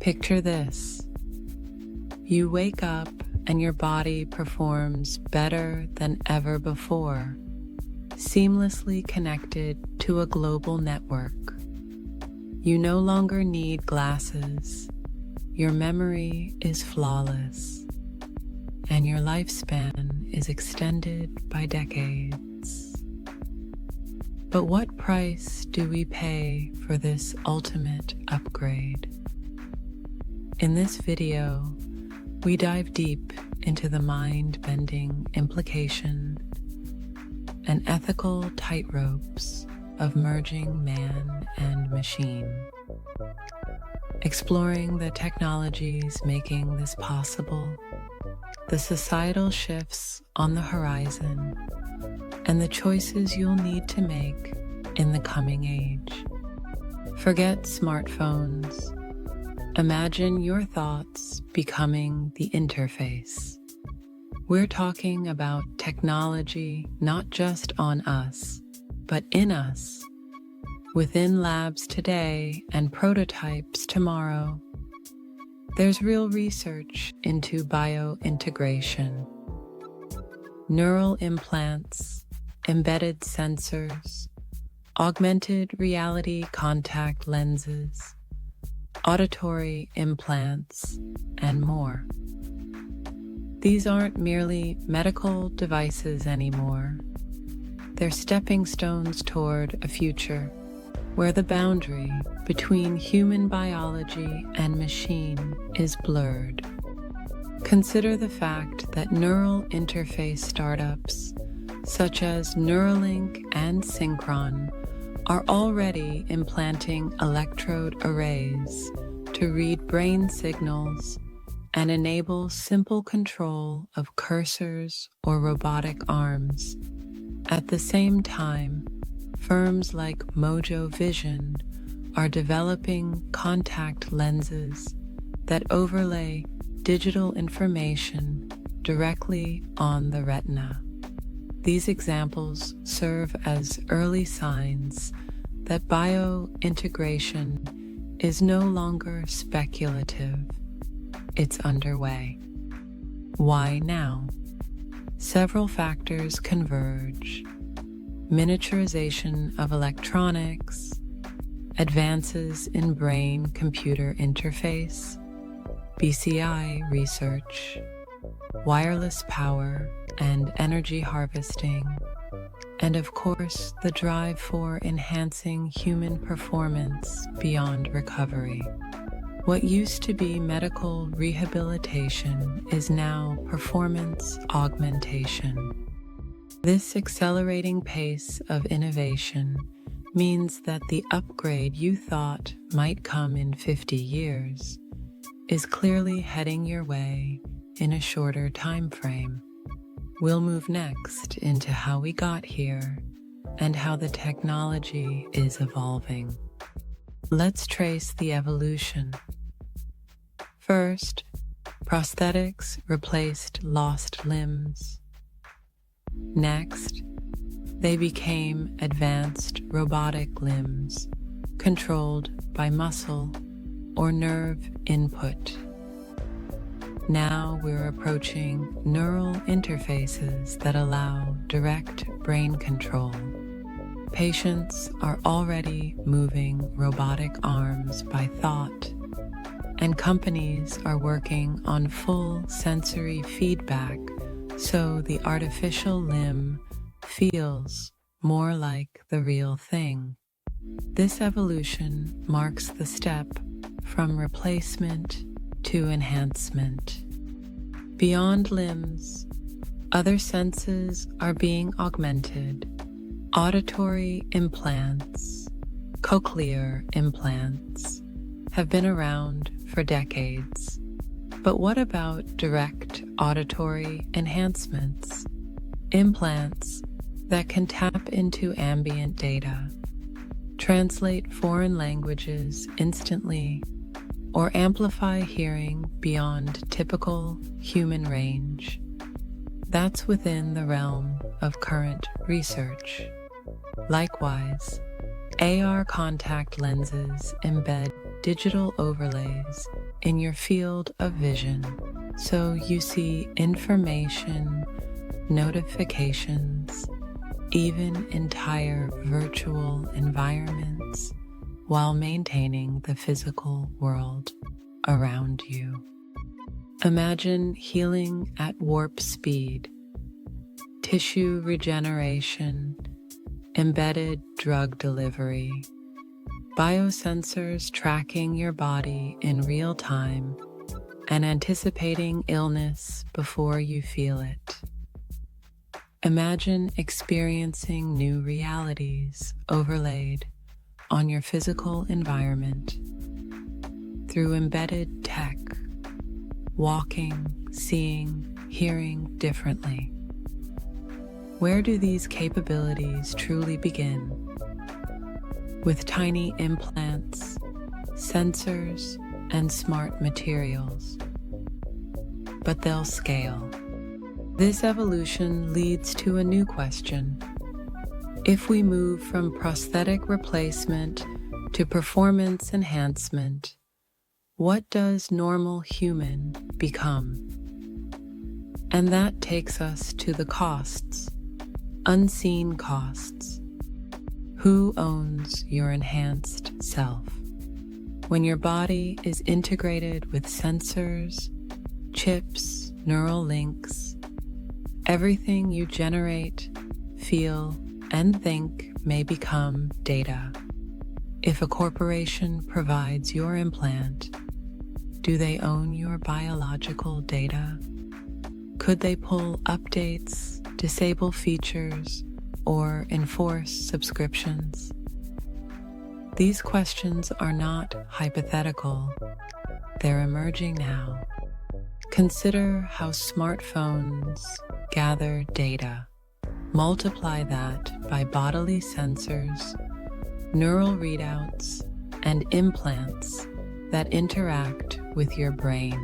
Picture this. You wake up and your body performs better than ever before, seamlessly connected to a global network. You no longer need glasses, your memory is flawless, and your lifespan is extended by decades. But what price do we pay for this ultimate upgrade? In this video, we dive deep into the mind-bending implication and ethical tightropes of merging man and machine, exploring the technologies making this possible, the societal shifts on the horizon, and the choices you'll need to make in the coming age. Forget smartphones. Imagine your thoughts becoming the interface. We're talking about technology not just on us, but in us, within labs today and prototypes tomorrow. There's real research into biointegration, neural implants, embedded sensors, augmented reality contact lenses, auditory implants, and more. These aren't merely medical devices anymore. They're stepping stones toward a future where the boundary between human biology and machine is blurred. Consider the fact that neural interface startups such as Neuralink and Synchron are already implanting electrode arrays to read brain signals and enable simple control of cursors or robotic arms. At the same time, firms like Mojo Vision are developing contact lenses that overlay digital information directly on the retina. These examples serve as early signs that biointegration is no longer speculative. It's underway. Why now? Several factors converge: miniaturization of electronics, advances in brain-computer interface, BCI research, wireless power and energy harvesting, and of course, the drive for enhancing human performance beyond recovery. What used to be medical rehabilitation is now performance augmentation. This accelerating pace of innovation means that the upgrade you thought might come in 50 years is clearly heading your way in a shorter time frame. We'll move next into how we got here and how the technology is evolving. Let's trace the evolution. First, prosthetics replaced lost limbs. Next, they became advanced robotic limbs controlled by muscle or nerve input. Now we're approaching neural interfaces that allow direct brain control. Patients are already moving robotic arms by thought, and companies are working on full sensory feedback so the artificial limb feels more like the real thing. This evolution marks the step from replacement to enhancement. Beyond limbs, other senses are being augmented. Auditory implants, cochlear implants, have been around for decades. But what about direct auditory enhancements? Implants that can tap into ambient data, translate foreign languages instantly, or amplify hearing beyond typical human range. That's within the realm of current research. Likewise, AR contact lenses embed digital overlays in your field of vision, so you see information, notifications, even entire virtual environments, while maintaining the physical world around you. Imagine healing at warp speed, tissue regeneration, embedded drug delivery, biosensors tracking your body in real time and anticipating illness before you feel it. Imagine experiencing new realities overlaid on your physical environment through embedded tech, walking, seeing, hearing differently. Where do these capabilities truly begin? With tiny implants, sensors, and smart materials. But they'll scale. This evolution leads to a new question. If we move from prosthetic replacement to performance enhancement, what does normal human become? And that takes us to the costs, unseen costs. Who owns your enhanced self? When your body is integrated with sensors, chips, neural links, everything you generate, feel, and think may become data. If a corporation provides your implant, do they own your biological data? Could they pull updates, disable features, or enforce subscriptions? These questions are not hypothetical. They're emerging now. Consider how smartphones gather data. Multiply that by bodily sensors, neural readouts, and implants that interact with your brain.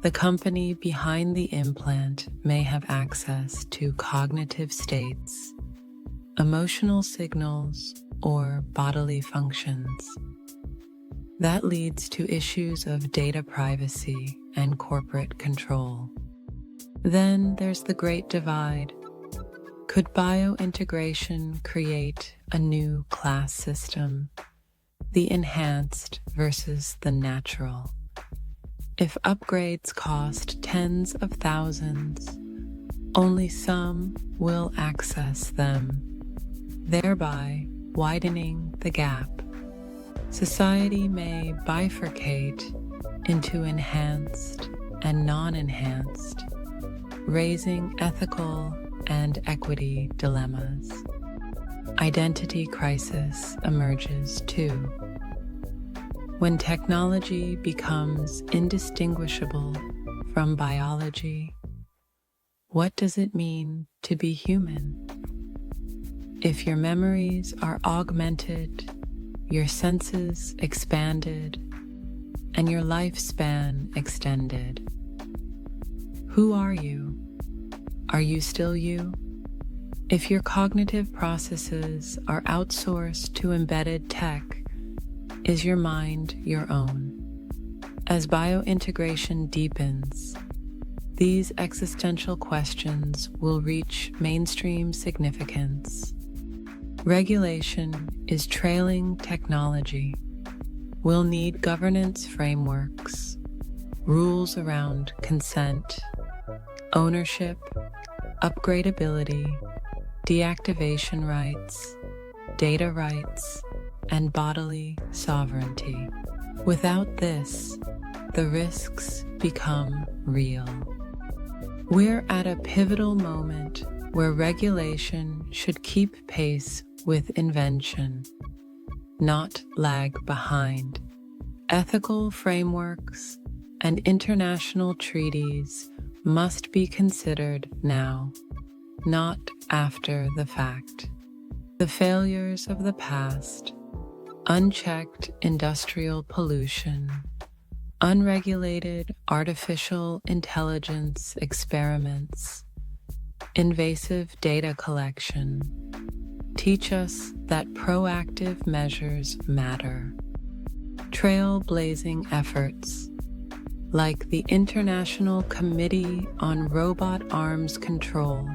The company behind the implant may have access to cognitive states, emotional signals, or bodily functions. That leads to issues of data privacy and corporate control. Then there's the great divide. Could biointegration create a new class system, the enhanced versus the natural? If upgrades cost tens of thousands, only some will access them, thereby widening the gap. Society may bifurcate into enhanced and non-enhanced, raising ethical and equity dilemmas. Identity crisis emerges too. When technology becomes indistinguishable from biology, what does it mean to be human? If your memories are augmented, your senses expanded, and your lifespan extended, who are you? Are you still you? If your cognitive processes are outsourced to embedded tech, is your mind your own? As biointegration deepens, these existential questions will reach mainstream significance. Regulation is trailing technology. We'll need governance frameworks, rules around consent, ownership, upgradability, deactivation rights, data rights, and bodily sovereignty. Without this, the risks become real. We're at a pivotal moment where regulation should keep pace with invention, not lag behind. Ethical frameworks and international treaties must be considered now, not after the fact. The failures of the past, unchecked industrial pollution, unregulated artificial intelligence experiments, invasive data collection, teach us that proactive measures matter. Trailblazing efforts like the International Committee on Robot Arms Control,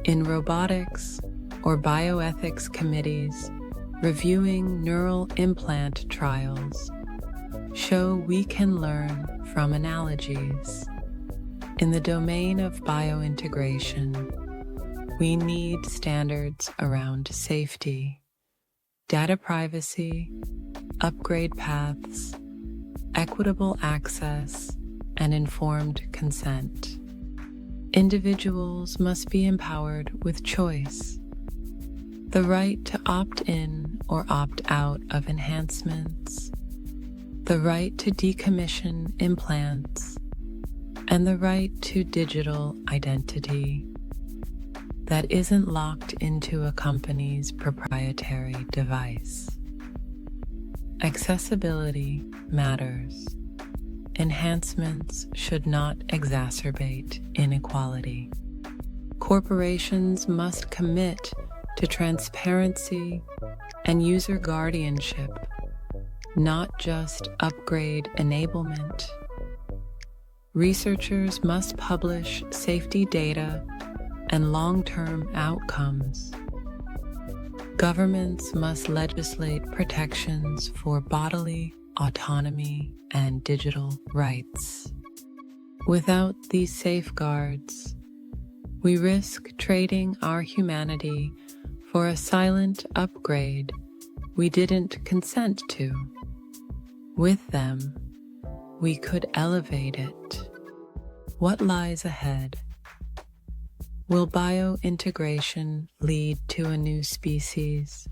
in robotics or bioethics committees reviewing neural implant trials, show we can learn from analogies. In the domain of biointegration, we need standards around safety, data privacy, upgrade paths, equitable access, and informed consent. Individuals must be empowered with choice, the right to opt in or opt out of enhancements, the right to decommission implants, and the right to digital identity that isn't locked into a company's proprietary device. Accessibility matters. Enhancements should not exacerbate inequality. Corporations must commit to transparency and user guardianship, not just upgrade enablement. Researchers must publish safety data and long-term outcomes. Governments must legislate protections for bodily autonomy and digital rights. Without these safeguards, we risk trading our humanity for a silent upgrade we didn't consent to. With them, we could elevate it. What lies ahead? Will biointegration lead to a new species,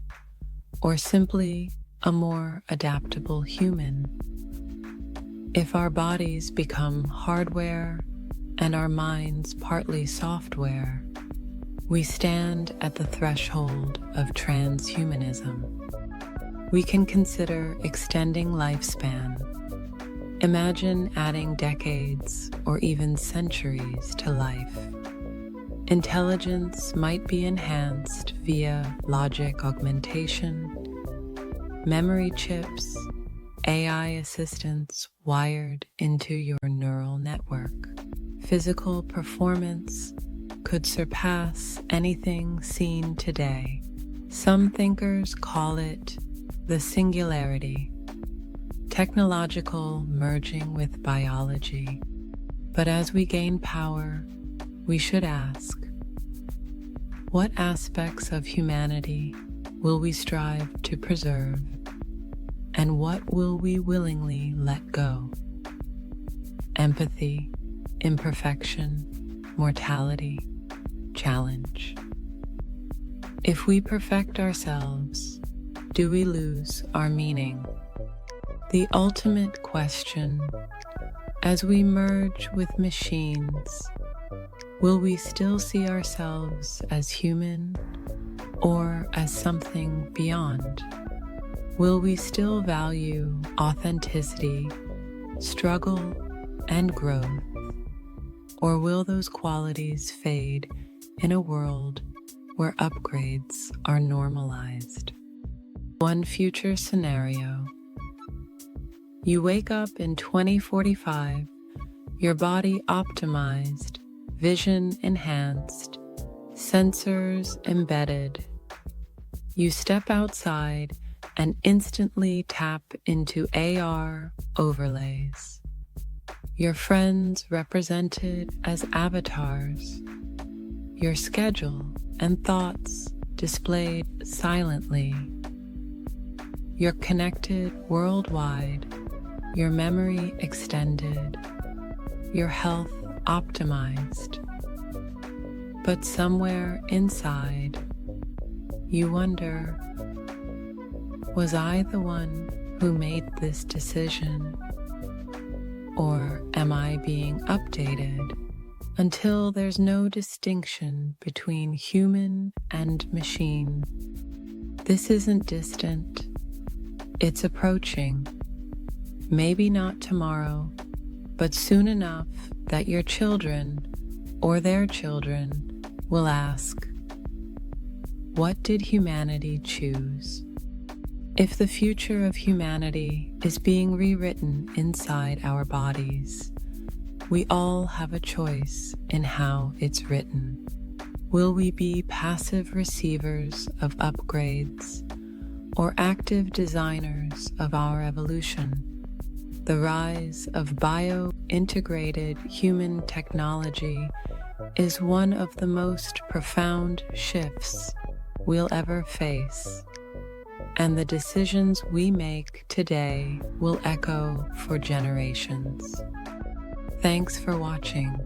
or simply a more adaptable human? If our bodies become hardware and our minds partly software, we stand at the threshold of transhumanism. We can consider extending lifespan. Imagine adding decades or even centuries to life. Intelligence might be enhanced via logic augmentation, memory chips, AI assistants wired into your neural network. Physical performance could surpass anything seen today. Some thinkers call it the singularity, technological merging with biology. But as we gain power, we should ask, what aspects of humanity will we strive to preserve, and what will we willingly let go? Empathy, imperfection, mortality, challenge. If we perfect ourselves, do we lose our meaning? The ultimate question, as we merge with machines, will we still see ourselves as human or as something beyond? Will we still value authenticity, struggle, and growth? Or will those qualities fade in a world where upgrades are normalized? One future scenario. You wake up in 2045, your body optimized, vision enhanced, sensors embedded. You step outside and instantly tap into AR overlays. Your friends represented as avatars. Your schedule and thoughts displayed silently. You're connected worldwide, your memory extended, your health optimized. But somewhere inside, you wonder, was I the one who made this decision? Or am I being updated until there's no distinction between human and machine? This isn't distant, it's approaching. Maybe not tomorrow, but soon enough that your children or their children will ask, what did humanity choose? If the future of humanity is being rewritten inside our bodies, we all have a choice in how it's written. Will we be passive receivers of upgrades or active designers of our evolution? The rise of bio-integrated human technology is one of the most profound shifts we'll ever face, and the decisions we make today will echo for generations. Thanks for watching.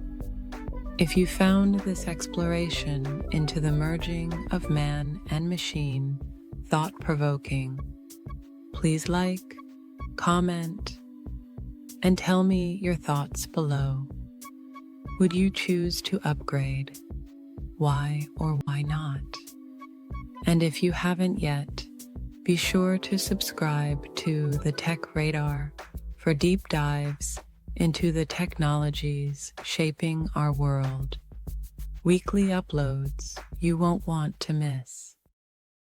If you found this exploration into the merging of man and machine thought-provoking, please like, comment, and tell me your thoughts below. Would you choose to upgrade? Why or why not? And if you haven't yet, be sure to subscribe to the Tech Radar for deep dives into the technologies shaping our world. Weekly uploads you won't want to miss.